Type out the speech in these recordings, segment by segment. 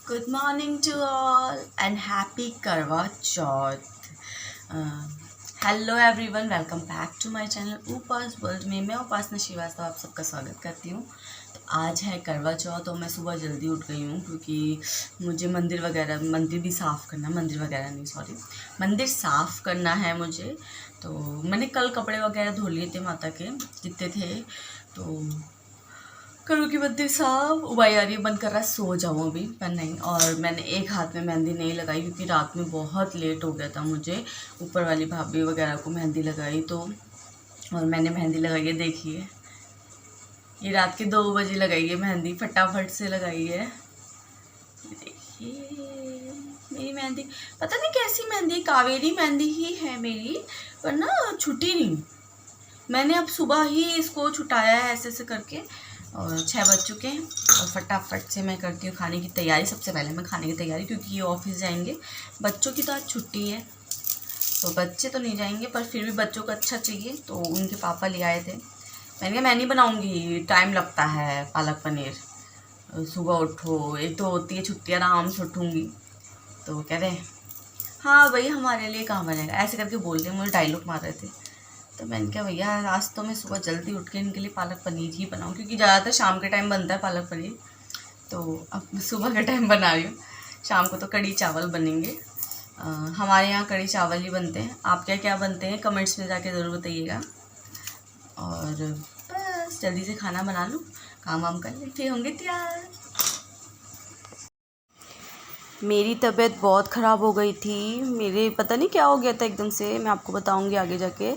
Good morning to all and happy Karwa Chauth. Hello everyone, welcome back to my channel Upas world में मैं उपासना श्रीवास्तव आप सबका स्वागत करती हूँ। तो आज है करवा चौथ तो मैं सुबह जल्दी उठ गई हूँ क्योंकि मुझे मंदिर भी साफ़ करना, मंदिर साफ़ करना है मुझे। तो मैंने कल कपड़े वगैरह धो लिए थे, माता के जितने थे, तो करूँ की मंदिर साहब उबाई आ रही है, बंद कर रहा है, सो जाऊँ अभी पर नहीं। और मैंने एक हाथ में मेहंदी नहीं लगाई क्योंकि रात में बहुत लेट हो गया था मुझे, ऊपर वाली भाभी वगैरह को मेहंदी लगाई तो, और मैंने मेहंदी लगाई है, देखिए ये रात के 2 बजे लगाई है मेहंदी, फटाफट से लगाई है। देखिए मेरी मेहंदी, पता नहीं कैसी मेहंदी, कावेरी मेहंदी ही है मेरी, पर ना छुटी नहीं। मैंने अब सुबह ही इसको छुटाया है ऐसे करके, और 6 बज चुके हैं और फटाफट से मैं करती हूँ खाने की तैयारी। सबसे पहले मैं खाने की तैयारी, क्योंकि ये ऑफिस जाएंगे, बच्चों की तो आज छुट्टी है तो बच्चे तो नहीं जाएंगे, पर फिर भी बच्चों को अच्छा चाहिए तो उनके पापा ले आए थे। मैंने कहा मैं नहीं बनाऊँगी, टाइम लगता है पालक पनीर, सुबह उठो, एक तो होती है छुट्टी, आराम से उठूँगी। तो कह रहे हाँ भाई हमारे लिए कहाँ बनेगा, ऐसे करके बोल रहे, मुझे डायलॉग मार रहे थे। तो मैंने कहा भैया आज तो मैं सुबह जल्दी उठ के इनके लिए पालक पनीर ही बनाऊँ, क्योंकि ज़्यादातर शाम के टाइम बनता है पालक पनीर, तो अब सुबह के टाइम बना रही हूँ। शाम को तो कढ़ी चावल बनेंगे, हमारे यहाँ कढ़ी चावल ही बनते हैं। आप क्या क्या बनते हैं कमेंट्स में जाके ज़रूर बताइएगा। और बस जल्दी से खाना बना लूँ, काम वाम कर ले, फिर होंगे तैयार। मेरी तबीयत बहुत ख़राब हो गई थी, मेरे पता नहीं क्या हो गया था एकदम से, मैं आपको बताऊंगी आगे जाके।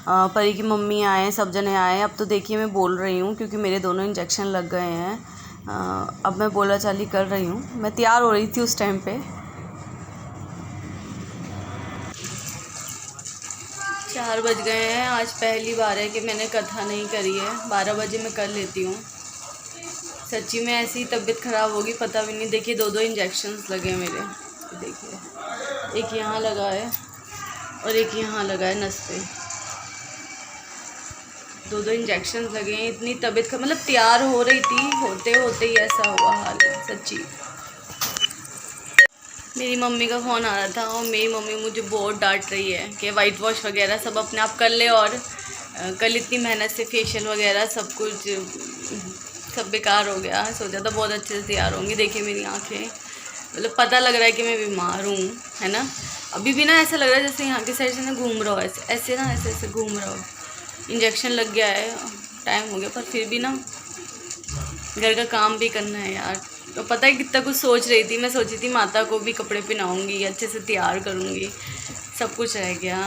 परी की मम्मी आए, सब जने आए। अब तो देखिए मैं बोल रही हूँ क्योंकि मेरे दोनों इंजेक्शन लग गए हैं। अब मैं बोला चाली कर रही हूँ, मैं तैयार हो रही थी उस टाइम पे। 4 बज गए हैं, आज पहली बार है कि मैंने कथा नहीं करी है, 12 बजे मैं कर लेती हूँ। सच्ची में ऐसी तबीयत ख़राब होगी पता भी नहीं। देखिए 2 इंजेक्शन्स लगे मेरे, देखिए एक यहाँ लगा है और एक यहाँ लगा है नस पे, 2 इंजेक्शन्स लगे हैं। इतनी तबीयत का मतलब तैयार हो रही थी, होते होते ही ऐसा हुआ हाल है सच्ची। मेरी मम्मी का फ़ोन आ रहा था और मेरी मम्मी मुझे बहुत डांट रही है कि वाइट वॉश वगैरह सब अपने आप कर ले, और कल इतनी मेहनत से फेशियल वगैरह सब कुछ सब बेकार हो गया। सोचा था बहुत अच्छे से तैयार होंगी, देखिए मेरी आंखें, मतलब पता लग रहा है कि मैं बीमार हूँ, है ना। अभी भी ना ऐसा लग रहा है जैसे यहाँ की साइड से ना घूम रहा हो, ऐसे ना ऐसे घूम रहा हो। इंजेक्शन लग गया है, टाइम हो गया, पर फिर भी ना घर का काम भी करना है यार। तो पता है कितना कुछ सोच रही थी, मैं सोची थी माता को भी कपड़े पहनाऊँगी, अच्छे से तैयार करूँगी, सब कुछ रह गया।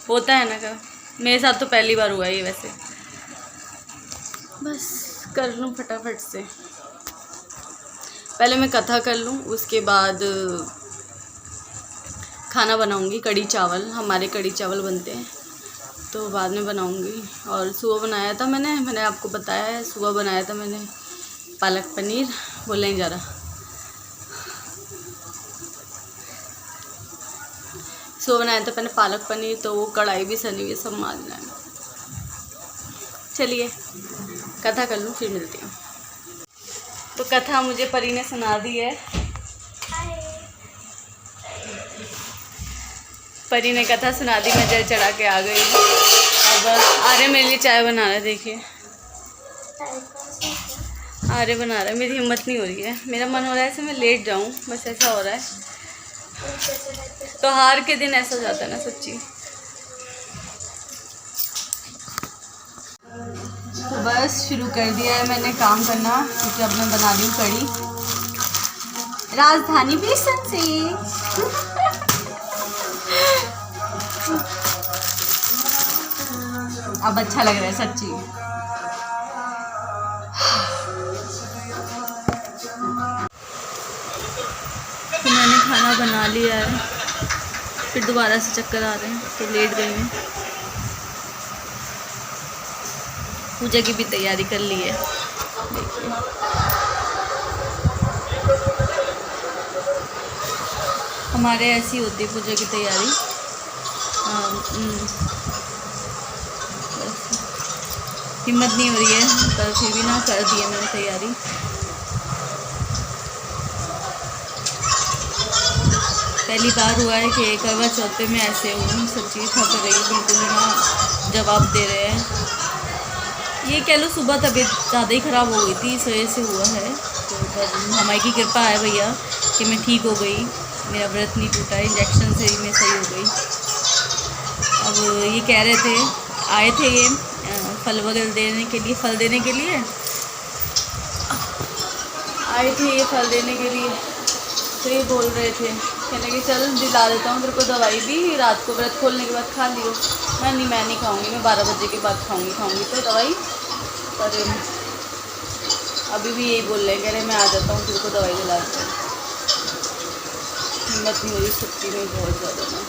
होता है ना, का मेरे साथ तो पहली बार हुआ है ये वैसे। बस कर लूँ फटाफट से, पहले मैं कथा कर लूँ, उसके बाद खाना बनाऊँगी। कढ़ी चावल, हमारे कढ़ी चावल बनते हैं तो बाद में बनाऊँगी। और सुबह बनाया था मैंने आपको बताया है, सुबह बनाया था मैंने पालक पनीर, बोलने नहीं जा रहा। सुबह बनाया था मैंने पालक पनीर, तो वो कढ़ाई भी सनी हुई, सब मांजना है। चलिए कथा कर लूँ फिर मिलती हूँ। तो कथा मुझे परी ने सुना दी है, परी ने कथा सुना दी, मैं जल चढ़ा के आ गई। अब आर्य मेरे लिए चाय बना रहा है, देखिए आर्य बना रहा है। मेरी हिम्मत नहीं हो रही है, मेरा मन हो रहा है ऐसे मैं लेट जाऊं, बस ऐसा हो रहा है। तो हार के दिन ऐसा हो जाता है ना सच्ची। तो बस शुरू कर दिया है मैंने काम करना, क्योंकि अब मैं बना रही हूँ कढ़ी राजधानी बेसन से। अब अच्छा लग रहा है सच्ची। तो मैंने खाना बना लिया है, फिर दोबारा से चक्कर आ रहे हैं तो लेट गई हूँ। पूजा की भी तैयारी कर ली है, देखिए हमारे ऐसी होती है पूजा की तैयारी। हिम्मत नहीं हो रही है, पर फिर भी ना कर दी है मैंने तैयारी। पहली बार हुआ है कि करवा चौथ पे मैं ऐसे हूँ, सच्ची थक रही हूँ बिल्कुल ना, जवाब दे रहे हैं। ये कह लो सुबह तबीयत ज़्यादा ही ख़राब हो गई थी, इस वजह से हुआ है। तो पर हमारी की कृपा है भैया कि मैं ठीक हो गई, मेरा व्रत नहीं टूटा, इंजेक्शन से ही मैं सही हो गई। अब ये कह रहे थे, आए थे ये फल वगैरह देने के लिए, फल देने के लिए आए थे, ये फल देने के लिए। तो ये बोल रहे थे, कहने कि चल दिला देता हूँ तेरे को दवाई भी, रात को व्रत खोलने के बाद खा लियो। मैं नहीं खाऊंगी, मैं 12 बजे के बाद खाऊंगी तो दवाई। पर अभी भी यही बोल रहे हैं, कह रहे मैं आ जाता हूँ तेरे को दवाई दिला देता हूँ। हिम्मत नहीं हो रही सच्ची में बहुत ज़्यादा ना।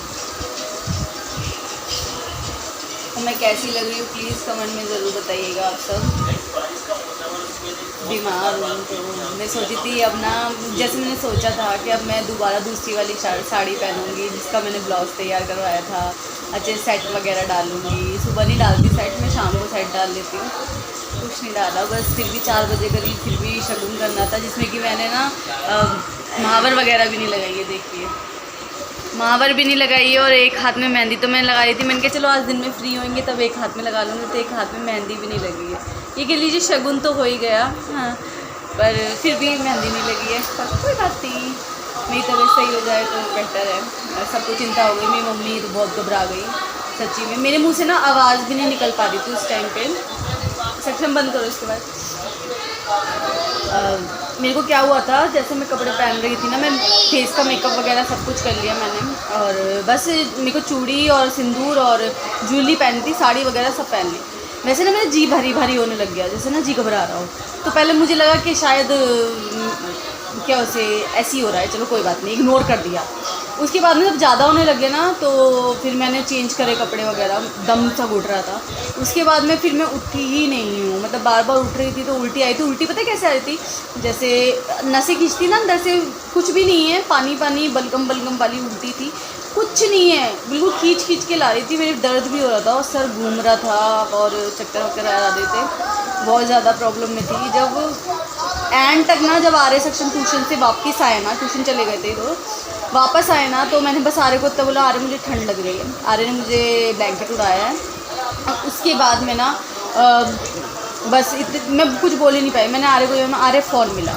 तो मैं कैसी लग रही हूँ प्लीज़ कमेंट में ज़रूर बताइएगा आप सब। बीमार हूँ तो मैं सोची थी अब ना, जैसे मैंने सोचा था कि अब मैं दोबारा दूसरी वाली साड़ी पहनूंगी जिसका मैंने ब्लाउज़ तैयार करवाया था, अच्छे सेट वगैरह डालूंगी। सुबह नहीं डालती सेट, मैं शाम को सेट डाल लेती हूँ। कुछ नहीं डाला, बस फिर भी 4 बजे करीब फिर भी शगुन करना था, जिसमें कि मैंने ना महावर वगैरह भी नहीं लगाई है। देखिए महावर भी नहीं लगाई है, और एक हाथ में मेहंदी तो मैंने लगाई थी। मैंने कहा चलो आज दिन में फ्री होंगे तब एक हाथ में लगा लूँगी, तो एक हाथ में मेहंदी भी नहीं लगी है। ये कह लीजिए शगुन तो हो ही गया, हाँ, पर फिर भी मेहंदी नहीं लगी है। पर कोई बात नहीं, मेरी तबीयत सही हो जाए तो बेटर है। सबको चिंता हो गई, मेरी मम्मी तो बहुत घबरा गई सच्ची में। मेरे मुँह से ना आवाज़ भी नहीं निकल पा रही थी उस टाइम पर। सेक्शन बंद करो इसके बाद। मेरे को क्या हुआ था, जैसे मैं कपड़े पहन रही थी ना, मैं फेस का मेकअप वगैरह सब कुछ कर लिया मैंने, और बस मेरे को चूड़ी और सिंदूर और ज्वेलरी पहनी थी, साड़ी वगैरह सब पहन ली। वैसे ना मेरा जी भारी भारी होने लग गया, जैसे ना जी घबरा रहा हो। तो पहले मुझे लगा कि शायद क्या उसे ऐसे ही हो रहा है, चलो कोई बात नहीं, इग्नोर कर दिया। उसके बाद में जब ज़्यादा होने लगे ना, तो फिर मैंने चेंज करे कपड़े वगैरह, दम सा घुट रहा था। उसके बाद में फिर मैं उठी ही नहीं हूँ, मतलब बार बार उठ रही थी तो उल्टी आई थी। उल्टी पता कैसे आई थी, जैसे नसें खींचती ना अंदर से, कुछ भी नहीं है, पानी पानी बलगम बलगम वाली उल्टी थी, कुछ नहीं है, बिल्कुल खींच खींच के ला रही थी। मेरे दर्द भी हो रहा था और सर घूम रहा था और चक्कर वक्कर आ रहे थे, बहुत ज़्यादा प्रॉब्लम में थी। जब एंड तक ना, जब आर्य सेक्शन ट्यूशन से वापस आए ना, ट्यूशन चले गए थे तो वापस आए ना, तो मैंने बस आर्य को तब बोला, आर्य मुझे ठंड लग रही है। आर्य ने मुझे ब्लैंकेट उड़ाया है, और उसके बाद में ना बस मैं कुछ बोल ही नहीं पाई। मैंने आर्य को, आर्य फ़ोन मिला,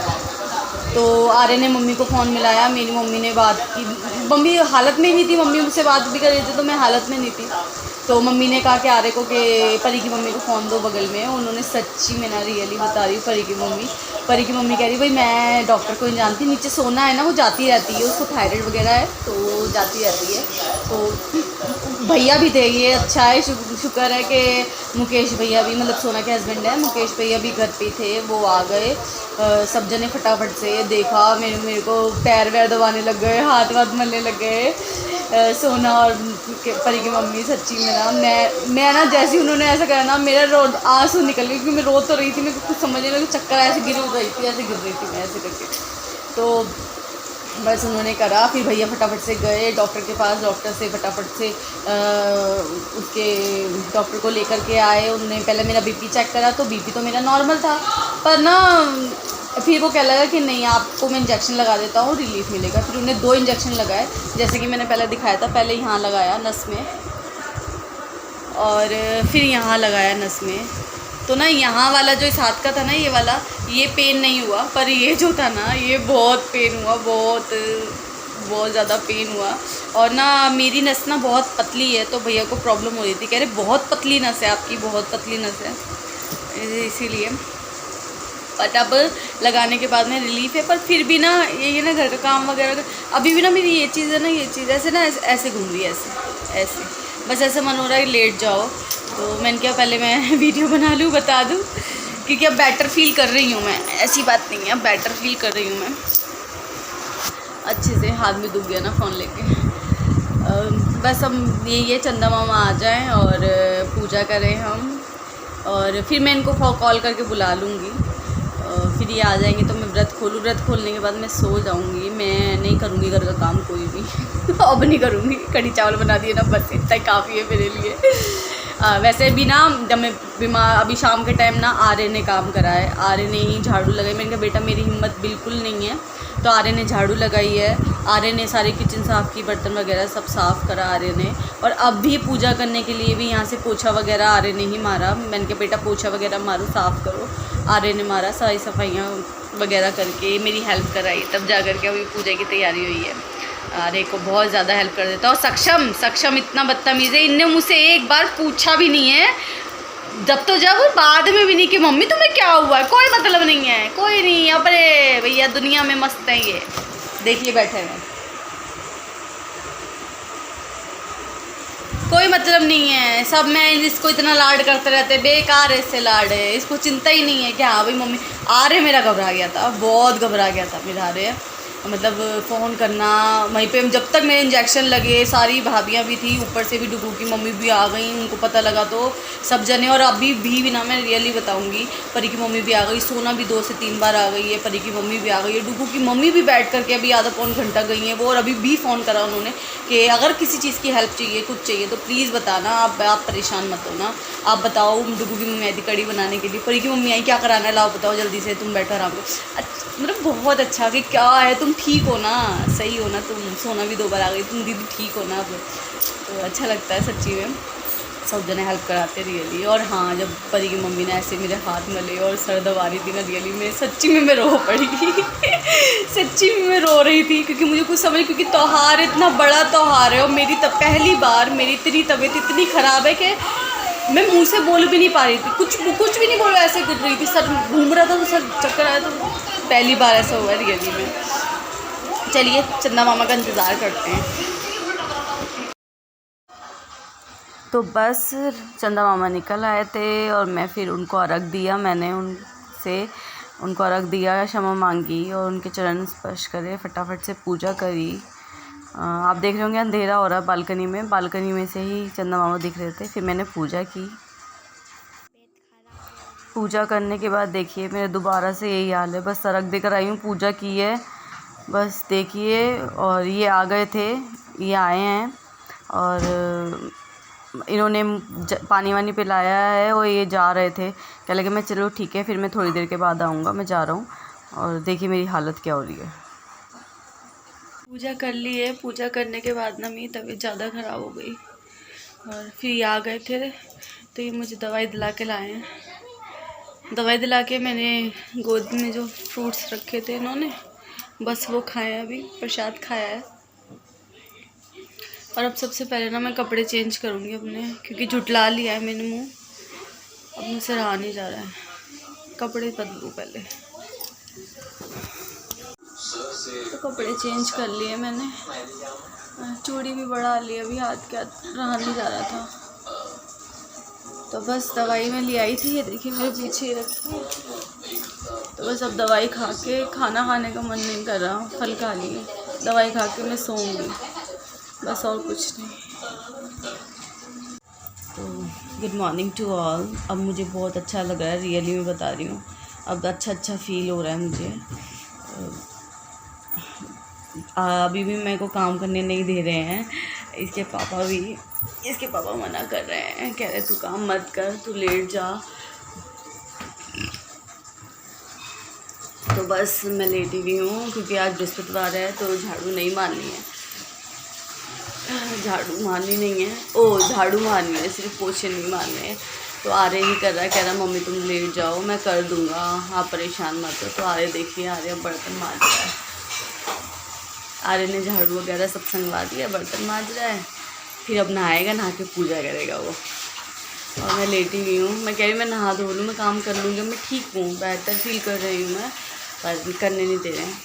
तो आर्य ने मम्मी को फ़ोन मिलाया। मेरी मम्मी ने बात की, मम्मी हालत में नहीं थी, मम्मी मुझसे बात भी कर रही थी तो मैं हालत में नहीं थी। तो मम्मी ने कहा कि आर्य को कि परी की मम्मी को फ़ोन दो, बगल में। उन्होंने सच्ची, मैं ना रियली बता रही हूँ, परी की मम्मी कह रही भाई मैं डॉक्टर को नहीं जानती, नीचे सोना है ना, वो जाती रहती है, उसको थायराइड वगैरह है तो जाती रहती है। तो भैया भी थे, ये अच्छा है, शुक्र है कि मुकेश भैया भी, मतलब सोना के हस्बैंड है, मुकेश भैया भी घर पे थे, वो आ गए। सब जने फटाफट से देखा, मेरे को पैर वैर दबाने लग गए, हाथ वाथ मलने लग गए सोना और परी की मम्मी। सच्ची में ना मैं ना, जैसे ही उन्होंने ऐसा करा ना, मेरा आंसू निकल गए, क्योंकि मैं रो तो रही थी, मेरे को कुछ समझ नहीं, मेरे को चक्कर ऐसे गिर रही थी, ऐसे गिर रही थी मैं ऐसे करके। तो बस उन्होंने करा, फिर भैया फटाफट से गए डॉक्टर के पास, डॉक्टर से फटाफट से उसके डॉक्टर को लेकर के आए। उन्होंने पहले मेरा बीपी चेक करा, तो बीपी तो मेरा नॉर्मल था, पर ना फिर वो कह लगा कि नहीं आपको मैं इंजेक्शन लगा देता हूँ, रिलीफ मिलेगा। फिर उन्हें 2 इंजेक्शन लगाए, जैसे कि मैंने पहले दिखाया था। पहले यहाँ लगाया नस में, और फिर यहाँ लगाया नस में। तो ना यहाँ वाला जो इस हाथ का था ना, ये वाला, ये पेन नहीं हुआ, पर ये जो था ना, ये बहुत पेन हुआ, बहुत ज़्यादा पेन हुआ। और ना मेरी नस ना बहुत पतली है, तो भैया को प्रॉब्लम हो रही थी, कह रहे बहुत पतली नस है आपकी, बहुत पतली नस है, इसीलिए। बट अब लगाने के बाद में रिलीफ है। पर फिर भी ना ये ना घर का काम वगैरह, अभी भी ना मेरी ये चीज़ है ना, ये चीज़ ऐसे ना ऐसे घूम रही है, ऐसे बस ऐसे मन हो रहा है लेट जाओ। तो मैंने क्या पहले मैं वीडियो बना लूँ, बता दूँ, क्योंकि अब बेटर फील कर रही हूँ मैं, ऐसी बात नहीं है, अब बेटर फील कर रही हूँ मैं अच्छे से। हाथ में दुख गया ना फ़ोन लेके। बस हम ये चंदा मामा आ जाएं और पूजा करें हम, और फिर मैं इनको कॉल करके बुला लूँगी, फिर ये आ जाएंगे तो मैं व्रत खोलूँ। व्रत खोलने के बाद मैं सो जाऊँगी, मैं नहीं करूँगी घर का काम कोई भी अब नहीं करूँगी। कढ़ी चावल बना दिए ना, बस इतना ही काफ़ी है मेरे लिए। वैसे भी ना जब मैं बीमार अभी शाम के टाइम ना आर्य ने काम करा है, आर्य ने ही झाड़ू लगाई। मैंने कहा बेटा मेरी हिम्मत बिल्कुल नहीं है, तो आर्य ने झाड़ू लगाई है, आर्य ने सारी किचन साफ़ की, बर्तन वगैरह सब साफ़ करा आर्य ने। और अब भी पूजा करने के लिए भी यहाँ से पोछा वगैरह आर्य ने ही मारा। मैंने कहा बेटा पोछा वगैरह मारो, साफ़ करो, आर्य ने मारा। सारी सफाइयाँ वगैरह करके मेरी हेल्प कराई, तब जा कर के अभी पूजा की तैयारी हुई है। आर्य को बहुत ज़्यादा हेल्प कर देता। और सक्षम इतना बदतमीज़ है, इनने मुझसे एक बार पूछा भी नहीं है, जब बाद में भी नहीं कि मम्मी तुम्हें क्या हुआ है, कोई मतलब नहीं है, कोई नहीं। अपने भैया दुनिया में मस्त हैं ये, देखिए बैठे हैं, कोई मतलब नहीं है। सब मैं इसको इतना लाड करते रहते, बेकार है इससे लाड है, इसको चिंता ही नहीं है कि हाँ भाई मम्मी। आर्य मेरा घबरा गया था, बहुत घबरा गया था मेरा आर्य, मतलब फ़ोन करना वहीं पे। जब तक मेरे इंजेक्शन लगे सारी भाभियाँ भी थी, ऊपर से भी डुगू की मम्मी भी आ गई, उनको पता लगा तो सब जने। और अभी भी ना मैं रियली बताऊंगी, परी की मम्मी भी आ गई, सोना भी 2 से 3 बार आ गई है, परी की मम्मी भी आ गई है, डुगू की मम्मी भी बैठ करके अभी आधा पौन घंटा गई है वो। और अभी भी फ़ोन करा उन्होंने कि अगर किसी चीज़ की हेल्प चाहिए, कुछ चाहिए तो प्लीज़ बताना, आप परेशान मत होना, आप बताओ। डुगू की मम्मी आई थी कड़ी बनाने के लिए, परी की मम्मी आई क्या कराना है, लाओ बताओ जल्दी से, तुम बैठो आराम से। मतलब बहुत अच्छा कि क्या है, तुम ठीक हो ना, सही हो ना तुम, सोना भी 2 बार आ गई, तुम दीदी ठीक हो ना अब। तो अच्छा लगता है सच्ची में, सब जने हेल्प कराते रियली। और हाँ, जब परी की मम्मी ने ऐसे मेरे हाथ मले और सर दबा रही थी ना, रियली में सच्ची में मैं रो पड़ी सच्ची में मैं रो रही थी, क्योंकि मुझे कुछ समझ, क्योंकि त्यौहार इतना बड़ा त्यौहार है और मेरी पहली बार मेरी इतनी तबीयत इतनी ख़राब है कि मैं मुंह से बोल भी नहीं पा रही थी, कुछ भी नहीं बोल रहा, ऐसे गिर रही थी, सर घूम रहा था, तो सर चक्कर आया। तो पहली बार ऐसा हुआ है रियली में। चलिए चंदा मामा का इंतज़ार करते हैं। तो बस चंदा मामा निकल आए थे और मैं फिर उनको अर्घ दिया, मैंने उनको अर्घ दिया, क्षमा मांगी और उनके चरण स्पर्श करे, फटाफट से पूजा करी। आप देख रहे होंगे अंधेरा हो रहा है बालकनी में से ही चंदा मामा दिख रहे थे। फिर मैंने पूजा की, पूजा करने के बाद देखिए मेरे दोबारा से यही हाल है, बस अर्घ देकर आई हूँ, पूजा की है बस, देखिए। और ये आ गए थे, ये आए हैं और इन्होंने पानी वानी पिलाया है और ये जा रहे थे, कह लगे मैं चलो ठीक है फिर मैं थोड़ी देर के बाद आऊँगा, मैं जा रहा हूँ। और देखिए मेरी हालत क्या हो रही है। पूजा कर ली है, पूजा करने के बाद ना मेरी तबीयत ज़्यादा ख़राब हो गई और फिर ये आ गए थे, तो ये मुझे दवाई दिला के लाए हैं। दवाई दिला के मैंने गोद में जो फ्रूट्स रखे थे इन्होंने, बस वो खाए हैं, अभी प्रसाद खाया है। और अब सबसे पहले ना मैं कपड़े चेंज करूँगी अपने, क्योंकि झुटला लिया है मैंने मुँह, अब मुझसे रहा नहीं जा रहा है, कपड़े बदलूँ पहले। तो कपड़े चेंज कर लिए मैंने, चूड़ी भी बढ़ा ली, अभी हाथ के हाथ रहा नहीं जा रहा था। तो बस दवाई मैं ले आई थी, ये देखिए मेरे पीछे रखी है। तो बस अब दवाई खा के, खाना खाने का मन नहीं कर रहा, फल खा लिए, दवाई खा के मैं सोऊंगी बस, और कुछ नहीं। तो गुड मॉर्निंग टू ऑल। अब मुझे बहुत अच्छा लग रहा है, रियली मैं बता रही हूँ, अब अच्छा फील हो रहा है मुझे। अभी भी मेरे को काम करने नहीं दे रहे हैं, इसके पापा मना कर रहे हैं, कह रहे तू काम मत कर, तू लेट जा। तो बस मैं लेटी हुई हूँ, क्योंकि आज बृहस्पतिवार है तो झाड़ू नहीं मारनी है, झाड़ू मारनी है, सिर्फ पोछे नहीं मारने हैं। तो आर्य ही कर रहा है, कह रहा मम्मी तुम लेट जाओ, मैं कर दूँगा, आप परेशान मत हो। तो आर्य देखिए, आर्य बर्तन मांज रहा है, आर्य ने झाड़ू वगैरह सब संगवा दिया, बर्तन मांज रहा है, फिर अब नहाएगा, नहा के पूजा करेगा वो। और मैं लेटी हुई हूँ, मैं कह रही मैं नहा धो लूँ, मैं काम कर लूँगी, मैं ठीक हूँ, बेहतर फील कर रही हूँ मैं, पर करने नहीं दे रहे हैं।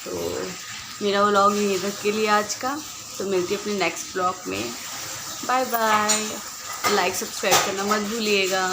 तो मेरा व्लॉग यहीं तक के लिए आज का, तो मिलती है अपने नेक्स्ट ब्लॉग में। बाय बाय, लाइक सब्सक्राइब करना मत भूलिएगा।